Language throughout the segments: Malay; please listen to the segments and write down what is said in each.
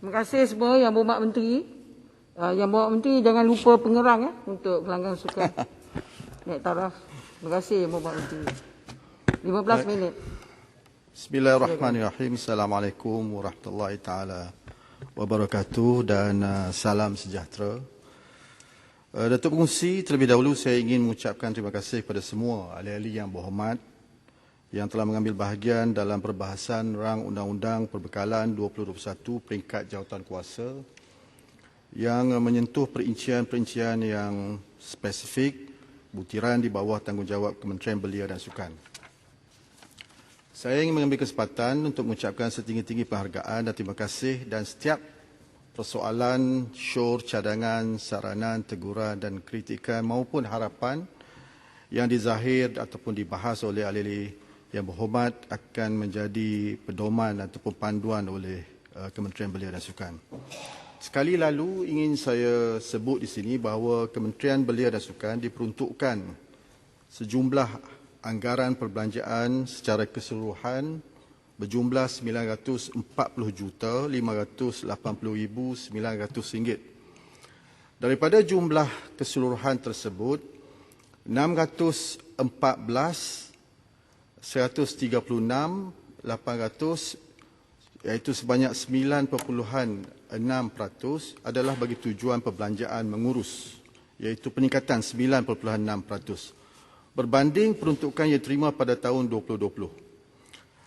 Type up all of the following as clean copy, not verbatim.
Terima kasih semua Yang Berhormat Menteri. Yang Berhormat Menteri jangan lupa pengerang untuk pelanggan sukan naik taraf. Terima kasih Yang Berhormat Menteri. 15 minit. Bismillahirrahmanirrahim. Assalamualaikum warahmatullahi taala wabarakatuh dan salam sejahtera. Datuk Pengerusi, terlebih dahulu saya ingin mengucapkan terima kasih kepada semua ahli-ahli yang berhormat yang telah mengambil bahagian dalam perbahasan rang Undang-Undang Perbekalan 2021 peringkat jawatankuasa yang menyentuh perincian-perincian yang spesifik, butiran di bawah tanggungjawab Kementerian Belia dan Sukan. Saya ingin mengambil kesempatan untuk mengucapkan setinggi-tinggi penghargaan dan terima kasih dan setiap persoalan, syur, cadangan, saranan, teguran dan kritikan maupun harapan yang dizahir ataupun dibahas oleh ahli yang berhormat akan menjadi pedoman ataupun panduan oleh Kementerian Belia dan Sukan. Sekali lalu ingin saya sebut di sini bahawa Kementerian Belia dan Sukan diperuntukkan sejumlah anggaran perbelanjaan secara keseluruhan berjumlah RM940,580,900. Daripada jumlah keseluruhan tersebut, 614,136,800 iaitu sebanyak 9.6% adalah bagi tujuan perbelanjaan mengurus, iaitu peningkatan 9.6% berbanding peruntukan yang diterima pada tahun 2020.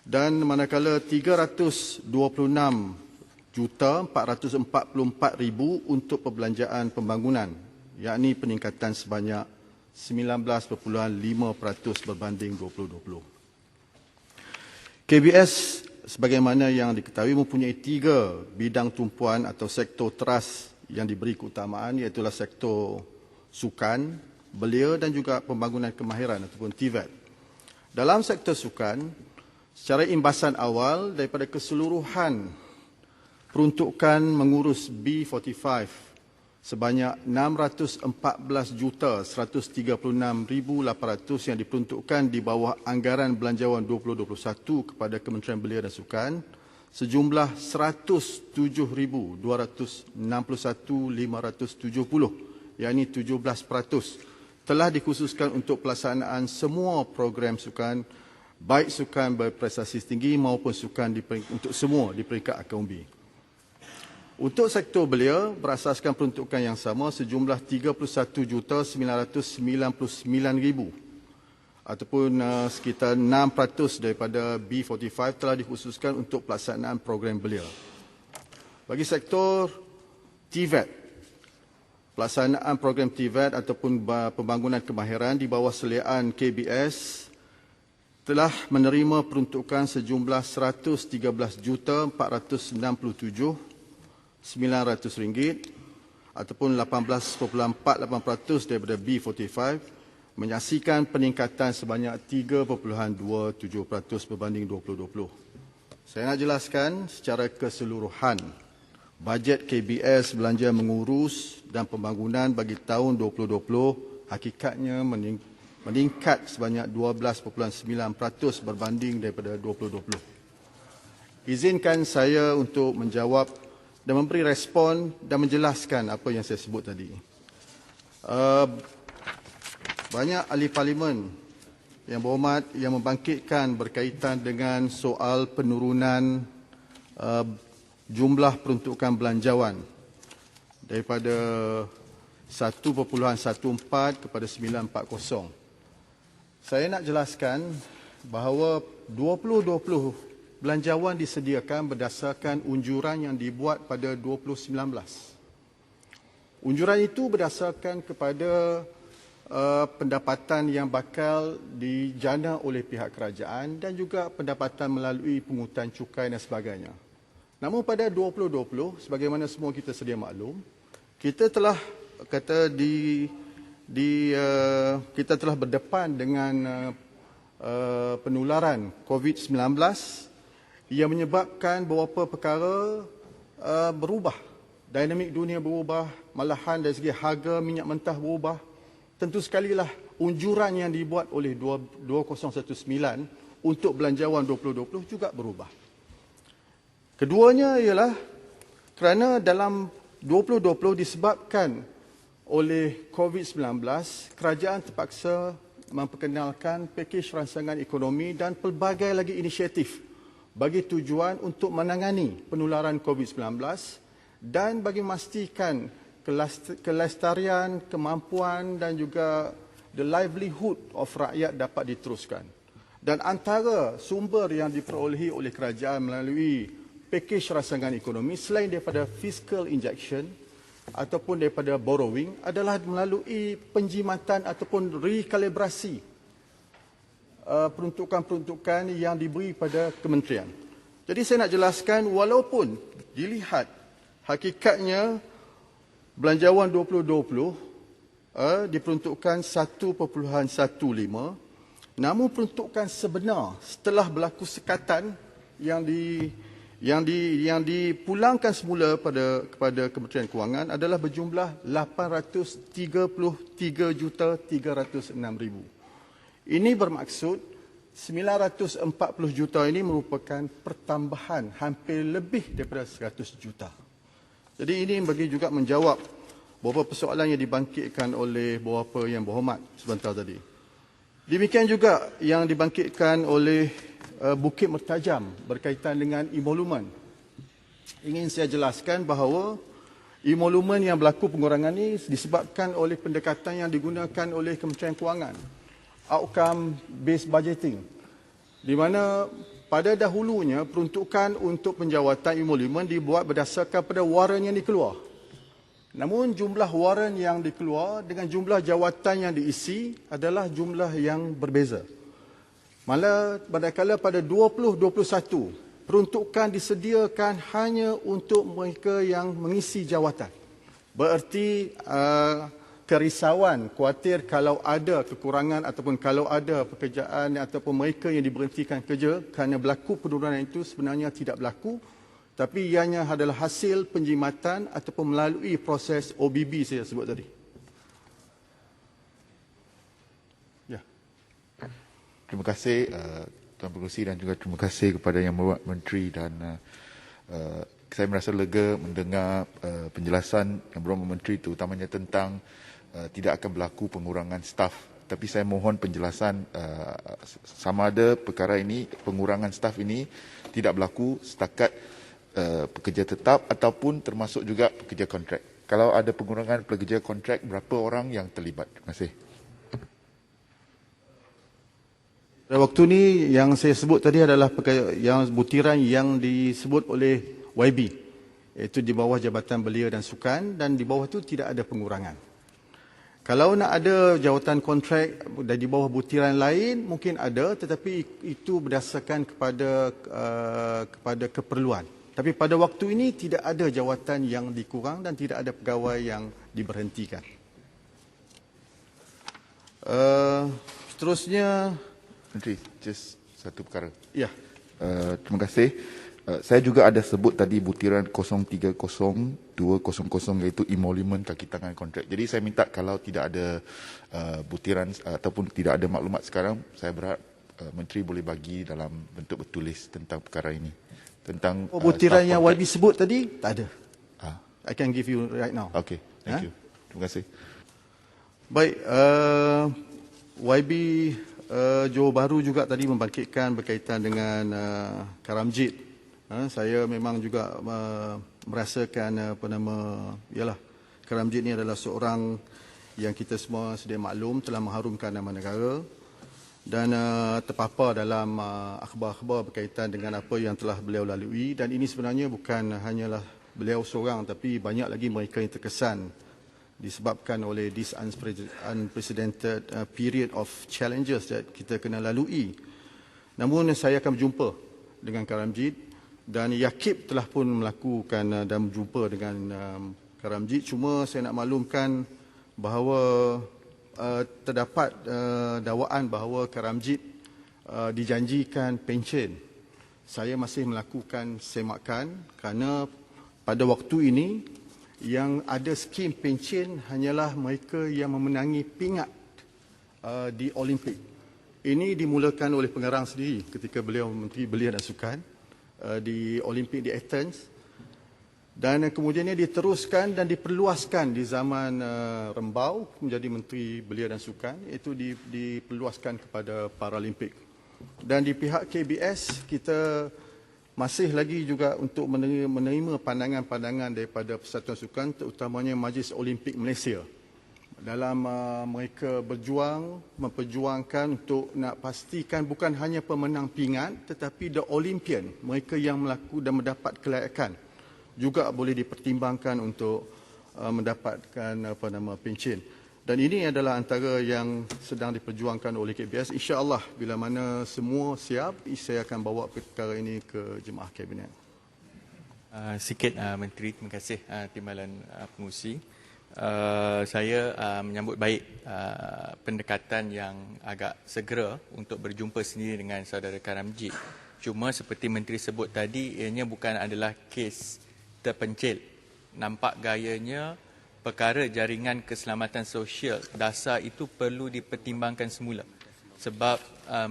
Dan manakala 326,444,000 untuk perbelanjaan pembangunan, yakni peningkatan sebanyak 19.5% berbanding 2020. KBS sebagaimana yang diketahui mempunyai 3 bidang tumpuan atau sektor teras yang diberi keutamaan, iaitu sektor sukan, belia dan juga pembangunan kemahiran ataupun TVET. Dalam sektor sukan, secara imbasan awal daripada keseluruhan peruntukan mengurus B45 sebanyak 614,136,800 yang diperuntukkan di bawah anggaran belanjawan 2021 kepada Kementerian Belia dan Sukan, sejumlah 107,261,570, yakni 17%, telah dikhususkan untuk pelaksanaan semua program sukan, baik sukan berprestasi tinggi maupun sukan untuk semua di peringkat akaumbi. Untuk sektor belia, berasaskan peruntukan yang sama sejumlah 31,999,000 ataupun sekitar 6% daripada B45 telah dikhususkan untuk pelaksanaan program belia. Bagi sektor TVET, pelaksanaan program TVET ataupun pembangunan kemahiran di bawah seliaan KBS telah menerima peruntukan sejumlah RM113,467,900 ataupun 18.48% daripada B45, menyaksikan peningkatan sebanyak 3.27% berbanding 2020. Saya nak jelaskan secara keseluruhan bajet KBS belanja mengurus dan pembangunan bagi tahun 2020 hakikatnya meningkat sebanyak 12.9% berbanding daripada 2020. Izinkan saya untuk menjawab dan memberi respon dan menjelaskan apa yang saya sebut tadi. Banyak ahli parlimen yang berhormat yang membangkitkan berkaitan dengan soal penurunan jumlah peruntukan belanjawan daripada 1.14 kepada 9.40. Saya nak jelaskan bahawa 2020 belanjawan disediakan berdasarkan unjuran yang dibuat pada 2019. Unjuran itu berdasarkan kepada pendapatan yang bakal dijana oleh pihak kerajaan dan juga pendapatan melalui pungutan cukai dan sebagainya. Namun pada 2020, sebagaimana semua kita sedia maklum, kita telah kita telah berdepan dengan penularan COVID-19 yang menyebabkan beberapa perkara berubah. Dinamik dunia berubah, malahan dari segi harga minyak mentah berubah. Tentu sekalilah unjuran yang dibuat oleh 2019 untuk belanjawan 2020 juga berubah. Keduanya ialah kerana dalam 2020 disebabkan oleh COVID-19, kerajaan terpaksa memperkenalkan pakej rangsangan ekonomi dan pelbagai lagi inisiatif bagi tujuan untuk menangani penularan COVID-19 dan bagi memastikan kelestarian, kemampuan dan juga the livelihood of rakyat dapat diteruskan. Dan antara sumber yang diperolehi oleh kerajaan melalui pakej rangsangan ekonomi selain daripada fiscal injection ataupun daripada borrowing adalah melalui penjimatan ataupun rekalibrasi peruntukan-peruntukan yang diberi pada kementerian. Jadi saya nak jelaskan, walaupun dilihat hakikatnya belanjawan 2020 diperuntukkan 1.15, namun peruntukan sebenar setelah berlaku sekatan yang dipulangkan semula kepada Kementerian Kewangan adalah berjumlah 833,306,000. Ini bermaksud 940 juta ini merupakan pertambahan hampir lebih daripada 100 juta. Jadi ini bagi juga menjawab beberapa persoalan yang dibangkitkan oleh beberapa yang berhormat sebentar tadi. Demikian juga yang dibangkitkan oleh Bukit Mertajam berkaitan dengan emolumen. Ingin saya jelaskan bahawa emolumen yang berlaku pengurangan ini disebabkan oleh pendekatan yang digunakan oleh Kementerian Kewangan, outcome based budgeting, di mana pada dahulunya peruntukan untuk penjawatan emolumen dibuat berdasarkan pada waran yang dikeluar. Namun jumlah waran yang dikeluar dengan jumlah jawatan yang diisi adalah jumlah yang berbeza. Malah manakala pada 2021, peruntukan disediakan hanya untuk mereka yang mengisi jawatan. Bererti kerisauan, khawatir kalau ada kekurangan ataupun kalau ada pekerjaan ataupun mereka yang diberhentikan kerja kerana berlaku penurunan itu sebenarnya tidak berlaku. Tapi ianya adalah hasil penjimatan ataupun melalui proses OBB saya sebut tadi. Ya. Terima kasih Tuan Pengerusi dan juga terima kasih kepada Yang Berhormat Menteri dan saya merasa lega mendengar penjelasan Yang Berhormat Menteri terutamanya tentang tidak akan berlaku pengurangan staf. Tapi saya mohon penjelasan sama ada perkara ini, pengurangan staf ini tidak berlaku setakat pekerja tetap ataupun termasuk juga pekerja kontrak. Kalau ada pengurangan pekerja kontrak, berapa orang yang terlibat? Terima kasih. Pada waktu ini yang saya sebut tadi adalah yang butiran yang disebut oleh YB, iaitu di bawah Jabatan Belia dan Sukan, dan di bawah itu tidak ada pengurangan. Kalau nak ada jawatan kontrak dan di bawah butiran lain mungkin ada, tetapi itu berdasarkan kepada keperluan. Tapi pada waktu ini tidak ada jawatan yang dikurang dan tidak ada pegawai yang diberhentikan. Seterusnya, Menteri, just satu perkara. ya. Terima kasih. Saya juga ada sebut tadi butiran 030200 iaitu emolument kaki tangan kontrak. Jadi saya minta kalau tidak ada butiran ataupun tidak ada maklumat sekarang, saya berharap Menteri boleh bagi dalam bentuk bertulis tentang perkara ini. Tentang Butiran yang YB sebut tadi, tak ada. I can give you right now. Okay, thank you. Terima kasih. Baik, YB Johor Bahru juga tadi membangkitkan berkaitan dengan Karamjit. Saya memang juga merasakan Karamjit ni adalah seorang yang kita semua sedia maklum telah mengharumkan nama negara dan terpapar dalam akhbar-akhbar berkaitan dengan apa yang telah beliau lalui, dan ini sebenarnya bukan hanyalah beliau seorang tapi banyak lagi mereka yang terkesan disebabkan oleh this unprecedented period of challenges that kita kena lalui. Namun saya akan berjumpa dengan Karamjit dan Yakib telah pun melakukan dan berjumpa dengan Karamjit. Cuma saya nak maklumkan bahawa terdapat dakwaan bahawa Karamjit dijanjikan pencen. Saya masih melakukan semakan kerana pada waktu ini yang ada skim pencen hanyalah mereka yang memenangi pingat di Olimpik. Ini dimulakan oleh pengarang sendiri ketika beliau Menteri Belia dan Sukan di Olimpik di Athens. Dan kemudiannya diteruskan dan diperluaskan di zaman Rembau menjadi Menteri Belia dan Sukan, iaitu diperluaskan kepada Paralimpik. Dan di pihak KBS kita masih lagi juga untuk menerima pandangan-pandangan daripada Persatuan Sukan, terutamanya Majlis Olimpik Malaysia, dalam mereka memperjuangkan untuk nak pastikan bukan hanya pemenang pingat tetapi the Olympian, mereka yang melaku dan mendapat kelayakan juga boleh dipertimbangkan untuk mendapatkan pencen. Dan ini adalah antara yang sedang diperjuangkan oleh KBS. InsyaAllah bila mana semua siap, saya akan bawa perkara ini ke Jemaah Kabinet. Menteri, terima kasih Timbalan Pengurusi. Saya menyambut baik pendekatan yang agak segera untuk berjumpa sendiri dengan saudara Karamjit. Cuma seperti Menteri sebut tadi, ianya bukan adalah kes terpencil. Nampak gayanya perkara jaringan keselamatan sosial dasar itu perlu dipertimbangkan semula. Sebab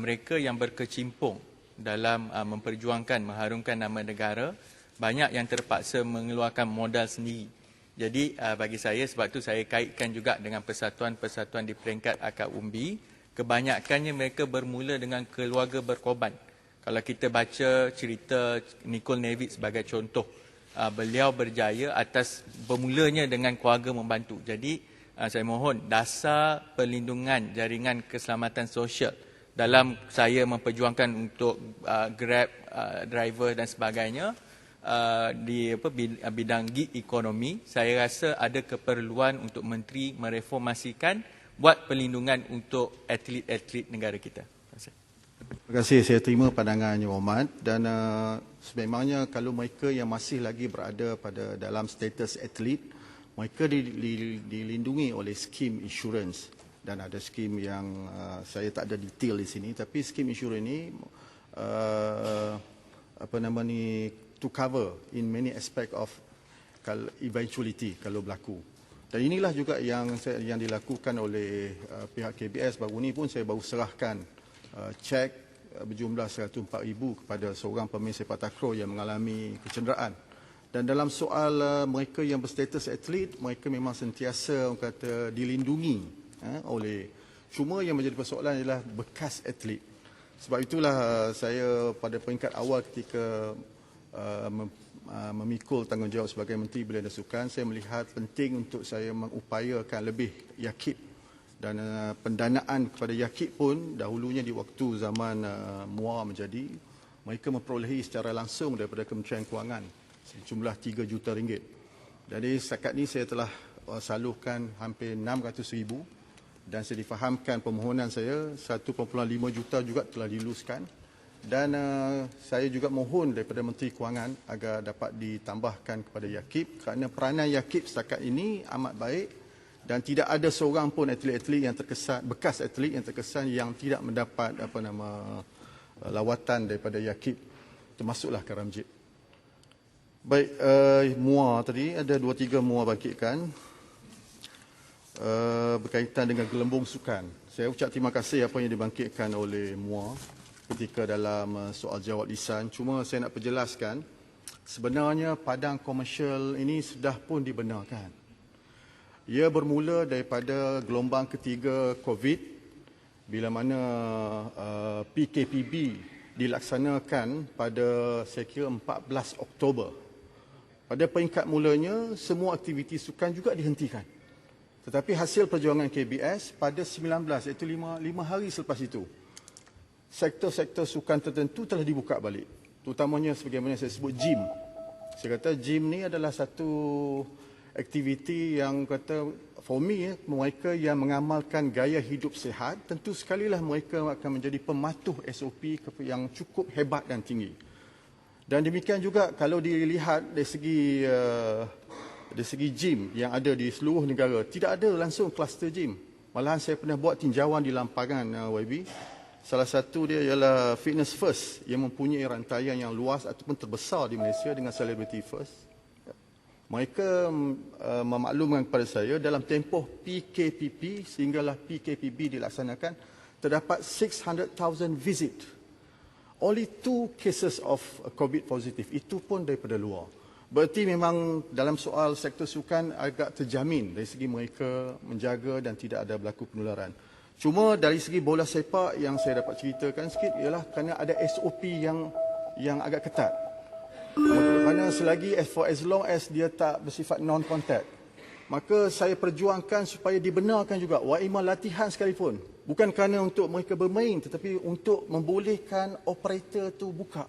mereka yang berkecimpung dalam memperjuangkan, mengharumkan nama negara, banyak yang terpaksa mengeluarkan modal sendiri. Jadi bagi saya, sebab itu saya kaitkan juga dengan persatuan-persatuan di peringkat akar umbi, kebanyakannya mereka bermula dengan keluarga berkorban. Kalau kita baca cerita Nicole Nevitt sebagai contoh, beliau berjaya atas bermulanya dengan keluarga membantu. Jadi saya mohon dasar perlindungan jaringan keselamatan sosial dalam saya memperjuangkan untuk Grab driver dan sebagainya, di bidang gig ekonomi, saya rasa ada keperluan untuk Menteri mereformasikan, buat perlindungan untuk atlet-atlet negara kita. Terima kasih, saya terima pandangan Yang Hormat, dan sememangnya kalau mereka yang masih lagi berada pada dalam status atlet, mereka dilindungi oleh skim insurans, dan ada skim yang saya tak ada detail di sini, tapi skim insurans ini to cover in many aspect of eventuality kalau berlaku. Dan inilah juga yang dilakukan oleh pihak KBS. Baru ni pun saya baru serahkan cek berjumlah 104,000 kepada seorang pemain sepak takraw yang mengalami kecederaan. Dan dalam soal mereka yang berstatus atlet, mereka memang sentiasa orang kata dilindungi oleh, cuma yang menjadi persoalan adalah bekas atlet. Sebab itulah saya pada peringkat awal ketika memikul tanggungjawab sebagai Menteri Belia dan Sukan, saya melihat penting untuk saya mengupayakan lebih YAKIP. Dan pendanaan kepada YAKIP pun dahulunya di waktu zaman MUA menjadi, mereka memperolehi secara langsung daripada Kementerian Kewangan sejumlah 3 juta ringgit. Jadi setakat ini saya telah salurkan hampir 600,000 dan saya difahamkan permohonan saya 1.5 juta juga telah diluluskan. Dan saya juga mohon daripada Menteri Kewangan agar dapat ditambahkan kepada YAKIP, kerana peranan YAKIP setakat ini amat baik dan tidak ada seorang pun atlet-atlet yang terkesan, bekas atlet yang terkesan yang tidak mendapat lawatan daripada YAKIP, termasuklah Karamjit. Baik, MUA tadi ada 2-3 MUA bangkitkan berkaitan dengan gelembung sukan. Saya ucap terima kasih apa yang dibangkitkan oleh MUA ketika dalam soal jawab lisan. Cuma saya nak perjelaskan, sebenarnya padang komersial ini sudah pun dibenarkan. Ia bermula daripada gelombang ketiga COVID, bila mana PKPB dilaksanakan pada saya kira 14 Oktober. Pada peringkat mulanya, semua aktiviti sukan juga dihentikan. Tetapi hasil perjuangan KBS pada 19, iaitu 5 hari selepas itu, sektor-sektor sukan tertentu telah dibuka balik. Terutamanya sebagaimana saya sebut gym. Saya kata gym ni adalah satu aktiviti yang kata for me, mereka yang mengamalkan gaya hidup sihat, tentu sekalilah mereka akan menjadi pematuh SOP yang cukup hebat dan tinggi. Dan demikian juga kalau dilihat dari segi gym yang ada di seluruh negara, tidak ada langsung kluster gym. Malahan saya pernah buat tinjauan di Lampangan, YB. Salah satu dia ialah Fitness First yang mempunyai rantaian yang luas ataupun terbesar di Malaysia dengan Celebrity First. Mereka memaklumkan kepada saya dalam tempoh PKPP sehinggalah PKPB dilaksanakan, terdapat 600,000 visit. Only 2 cases of COVID positif, itu pun daripada luar. Berarti memang dalam soal sektor sukan agak terjamin dari segi mereka menjaga dan tidak ada berlaku penularan. Cuma dari segi bola sepak yang saya dapat ceritakan sikit ialah kerana ada SOP yang agak ketat. Kerana selagi for as long as dia tak bersifat non-contact, maka saya perjuangkan supaya dibenarkan juga waimah latihan sekalipun. Bukan kerana untuk mereka bermain tetapi untuk membolehkan operator tu buka.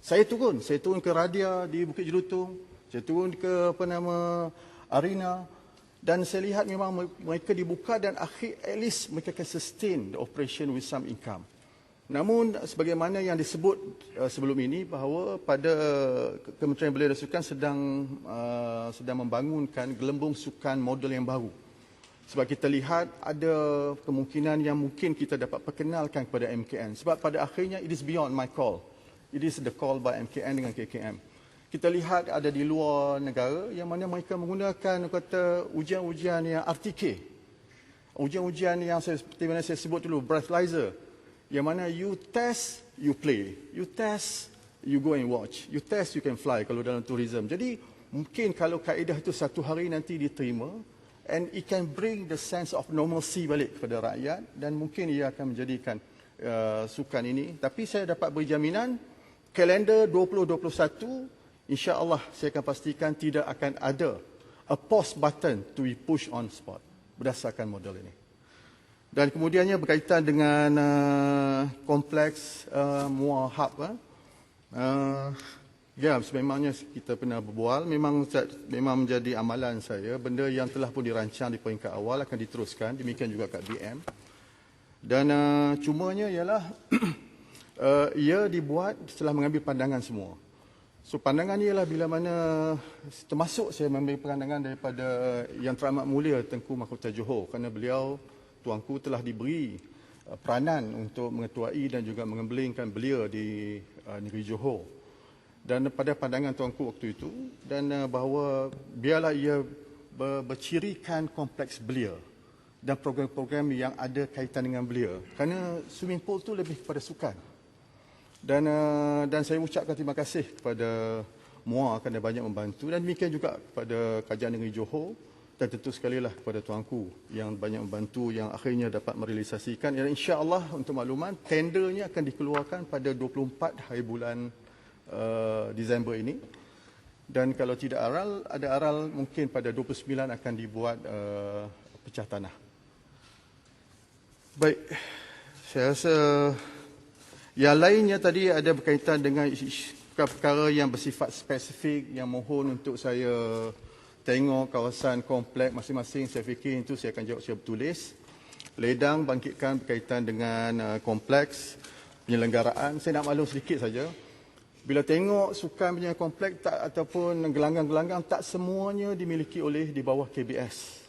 Saya turun ke Radia di Bukit Jelutong, saya turun ke arena dan saya lihat memang mereka dibuka dan at least mereka can sustain the operation with some income. Namun sebagaimana yang disebut sebelum ini bahawa pada Kementerian Belia dan Sukan sedang membangunkan gelembung sukan model yang baru. Sebab kita lihat ada kemungkinan yang mungkin kita dapat perkenalkan kepada MKN. Sebab pada akhirnya it is beyond my call. It is the call by MKN dengan KKM. Kita lihat ada di luar negara yang mana mereka menggunakan kata ujian-ujian yang RTK. Ujian-ujian yang seperti mana saya sebut dulu, breathalyzer. Yang mana you test, you play. You test, you go and watch. You test, you can fly kalau dalam tourism. Jadi mungkin kalau kaedah itu satu hari nanti diterima and it can bring the sense of normalcy balik kepada rakyat dan mungkin ia akan menjadikan sukan ini. Tapi saya dapat beri jaminan kalender 2021 insya-Allah saya akan pastikan tidak akan ada a pause button to be push on spot berdasarkan model ini. Dan kemudiannya berkaitan dengan kompleks Muar Hub. Ya, sememangnya kita pernah berbual, memang menjadi amalan saya. Benda yang telah pun dirancang di peringkat awal akan diteruskan, demikian juga kat BM. Dan cumanya ialah ia dibuat setelah mengambil pandangan semua. So pandangan ialah bila mana, termasuk saya mengambil pandangan daripada Yang Teramat Mulia Tengku Mahkota Johor, kerana beliau, tuanku, telah diberi peranan untuk mengetuai dan juga mengemblengkan belia di negeri Johor. Dan pada pandangan tuanku waktu itu, dan bahawa biarlah ia bercirikan kompleks belia dan program-program yang ada kaitan dengan belia. Kerana swimming pool itu lebih kepada sukan. Dan saya ucapkan terima kasih kepada MUA kerana banyak membantu dan demikian juga kepada Kerajaan Negeri Johor dan tentu sekali lah kepada tuanku yang banyak membantu yang akhirnya dapat merealisasikan. Dan insya-Allah untuk makluman tendernya akan dikeluarkan pada 24 hari bulan Disember ini. Dan kalau tidak ada aral mungkin pada 29 akan dibuat pecah tanah. Baik, saya rasa yang lainnya tadi ada berkaitan dengan perkara yang bersifat spesifik yang mohon untuk saya tengok kawasan komplek masing-masing. Saya fikir itu saya akan jawab secara bertulis. Ledang bangkitkan berkaitan dengan kompleks penyelenggaraan. Saya nak maklum sedikit saja. Bila tengok sukan punya kompleks ataupun gelanggang-gelanggang, tak semuanya dimiliki oleh di bawah KBS.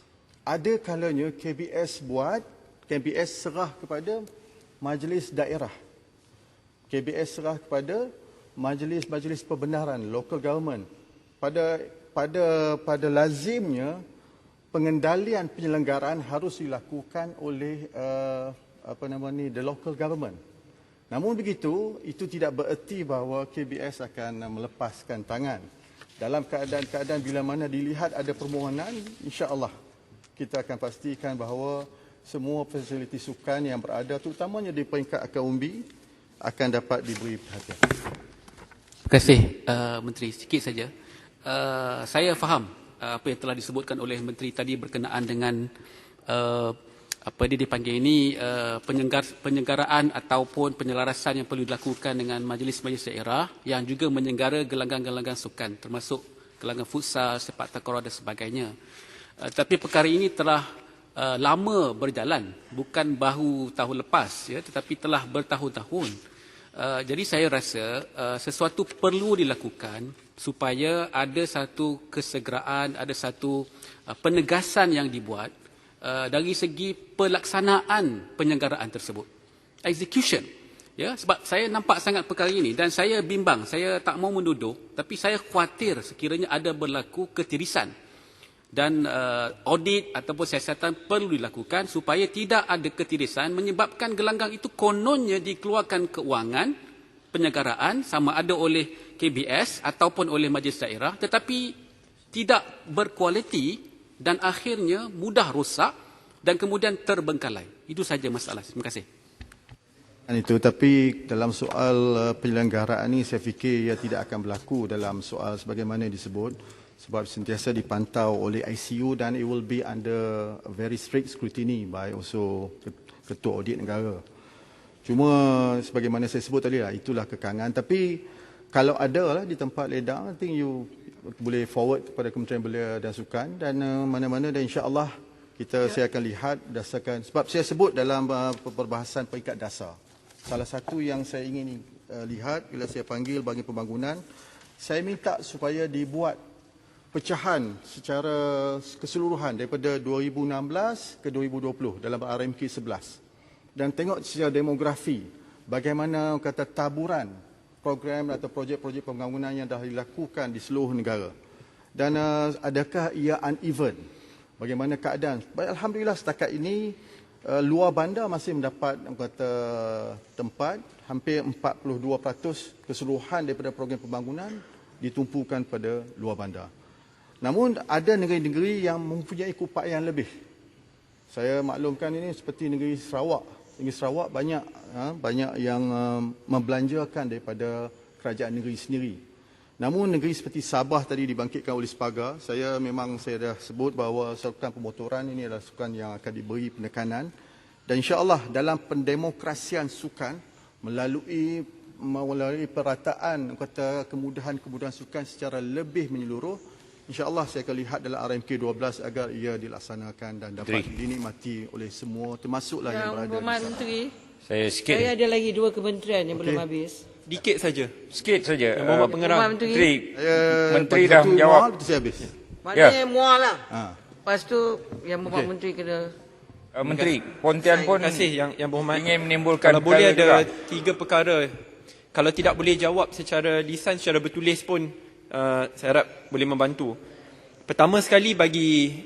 Ada kalanya KBS serah kepada majlis daerah. KBS serah kepada majlis-majlis perbenaran, local government. Pada lazimnya pengendalian penyelenggaraan harus dilakukan oleh the local government. Namun begitu, itu tidak bererti bahawa KBS akan melepaskan tangan. Dalam keadaan-keadaan bila mana dilihat ada permohonan, insya-Allah kita akan pastikan bahawa semua fasiliti sukan yang berada, terutamanya di peringkat akar umbi, akan dapat diberi perhatian. Terima kasih Menteri. Sikit saja. Saya faham apa yang telah disebutkan oleh Menteri tadi berkenaan dengan apa dia dipanggil ini penyelenggaraan ataupun penyelarasan yang perlu dilakukan dengan majlis-majlis daerah yang juga menyelenggara gelanggang-gelanggang sukan termasuk gelanggang futsal, sepak takraw dan sebagainya. Tapi perkara ini telah lama berjalan, bukan baru tahun lepas ya, tetapi telah bertahun-tahun. Jadi saya rasa sesuatu perlu dilakukan supaya ada satu kesegeraan, ada satu penegasan yang dibuat dari segi pelaksanaan penyelenggaraan tersebut, execution, ya. Sebab saya nampak sangat perkara ini dan saya bimbang, saya tak mau menuduh, tapi saya khawatir sekiranya ada berlaku ketirisan dan audit ataupun siasatan perlu dilakukan supaya tidak ada ketirisan menyebabkan gelanggang itu kononnya dikeluarkan keuangan penyelenggaraan sama ada oleh KBS ataupun oleh majlis daerah tetapi tidak berkualiti dan akhirnya mudah rosak dan kemudian terbengkalai. Itu saja masalah. Terima kasih. Itu, tapi dalam soal penyelenggaraan ini saya fikir ia tidak akan berlaku dalam soal sebagaimana disebut, sebab sentiasa dipantau oleh ICU dan it will be under a very strict scrutiny by also Ketua Audit Negara. Cuma sebagaimana saya sebut tadi lah, itulah kekangan. Tapi kalau ada lah di tempat ledang, I think you boleh forward kepada Kementerian Belia dan Sukan dan mana-mana, dan insya-Allah saya akan lihat berdasarkan, sebab saya sebut dalam perbahasan peringkat dasar. Salah satu yang saya ingin lihat bila saya panggil bagi pembangunan, saya minta supaya dibuat pecahan secara keseluruhan daripada 2016 ke 2020 dalam RMK 11. Dan tengok secara demografi, bagaimana kata taburan program atau projek-projek pembangunan yang dah dilakukan di seluruh negara. Dan adakah ia uneven? Bagaimana keadaan? Baik, alhamdulillah setakat ini luar bandar masih mendapat kata tempat, hampir 42% keseluruhan daripada program pembangunan ditumpukan pada luar bandar. Namun ada negeri-negeri yang mempunyai kupaian lebih. Saya maklumkan ini seperti negeri Sarawak. Negeri Sarawak banyak yang membelanjakan daripada kerajaan negeri sendiri. Namun negeri seperti Sabah tadi dibangkitkan oleh Sepaga, saya dah sebut bahawa sukan pemotoran ini adalah sukan yang akan diberi penekanan, dan insya-Allah dalam pendemokrasian sukan melalui perataan kata kemudahan-kemudahan sukan secara lebih menyeluruh, insya-Allah saya akan lihat dalam RMK 12 agar ia dilaksanakan dan dapat dinikmati oleh semua, termasuklah yang berada di sana. Menteri, Saya ada lagi 2 kementerian yang belum habis. Dikit saja. Sikit saja. Mohon Pengarah. Menteri. Menteri dah menjawab. Saya habis. Maknanya mual lah. Lepas tu yang Menteri kena. Menteri, Pontian pun Terima kasih yang berhormat. ingin menimbulkan Kalau boleh ada juga. 3 perkara. Kalau tidak boleh jawab secara lisan, secara bertulis pun saya harap boleh membantu. Pertama sekali bagi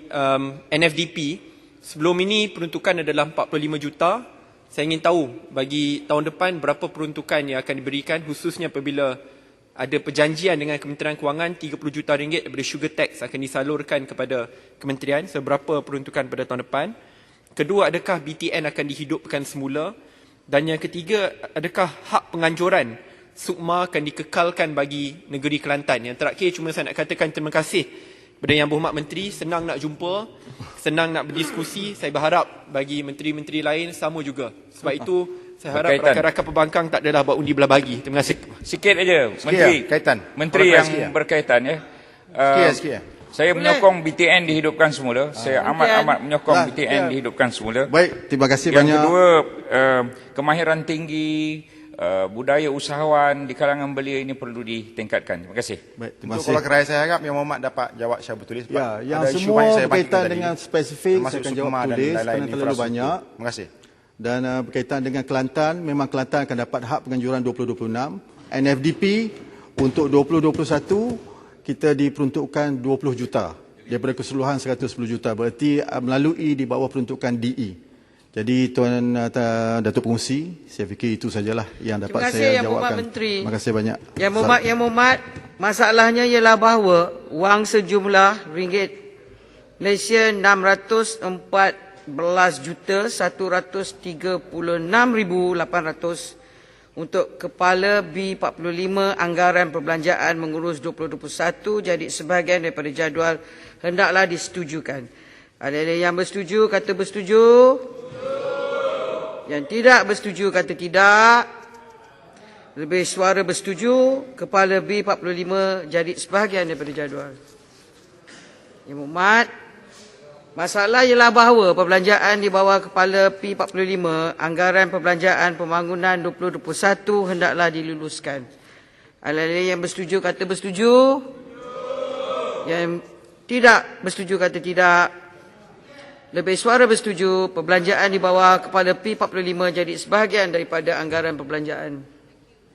NFDP, sebelum ini peruntukan adalah 45 juta. Saya ingin tahu bagi tahun depan berapa peruntukan yang akan diberikan, khususnya apabila ada perjanjian dengan Kementerian Kewangan 30 juta ringgit daripada sugar tax akan disalurkan kepada kementerian. Seberapa peruntukan pada tahun depan? Kedua, adakah BTN akan dihidupkan semula? Dan yang ketiga, adakah hak penganjuran SUKMA akan dikekalkan bagi negeri Kelantan? Yang terakhir cuma saya nak katakan terima kasih kepada Yang Berhormat Menteri. Senang nak jumpa, senang nak berdiskusi. Saya berharap bagi menteri-menteri lain sama juga. Sebab itu saya harap rakan-rakan pembangkang tak adalah buat undi belah bagi. Terima kasih. Sikit aja, Menteri. Menteri yang berkaitan ya. Saya menyokong BTN dihidupkan semula. Saya amat menyokong BTN dihidupkan semula. Baik, terima kasih banyak. banyak. Yang kedua, kemahiran tinggi, budaya usahawan di kalangan belia ini perlu ditingkatkan. Terima kasih. Baik, terima Untuk kasih. kalau kerai saya harap Yang Mohd dapat jawab secara bertulis. Ya, yang ada isu semua banyak saya berkaitan bangkitkan dengan tadi, spesifik saya termasuk akan jawab SUKMA dan tulis lain-lain kerana terlalu infrastruktur. banyak. Terima kasih. Dan berkaitan dengan Kelantan, memang Kelantan akan dapat hak penganjuran 2026. NFDP untuk 2021 kita diperuntukkan 20 juta daripada keseluruhan 110 juta. Berarti melalui di bawah peruntukan DE. Jadi Tuan Datuk Pengurusi, saya fikir itu sajalah yang dapat saya jawabkan. Menteri. Terima kasih banyak. Yang Mohd, masalahnya ialah bahawa wang sejumlah ringgit Malaysia 614,136,800 untuk Kepala B45 Anggaran Perbelanjaan Mengurus 2021 jadi sebahagian daripada jadual hendaklah disetujukan. Ada yang bersetuju kata bersetuju. Yang tidak bersetuju kata tidak. Lebih suara bersetuju, Kepala B45 jadi sebahagian daripada jadual. Yang Mohd, masalah ialah bahawa perbelanjaan di bawah Kepala P45 Anggaran Perbelanjaan Pembangunan 2021 hendaklah diluluskan. Ada yang bersetuju kata bersetuju. Yang tidak bersetuju kata tidak. Lebih suara bersetuju, perbelanjaan di bawah Kepala P45 jadi sebahagian daripada anggaran perbelanjaan.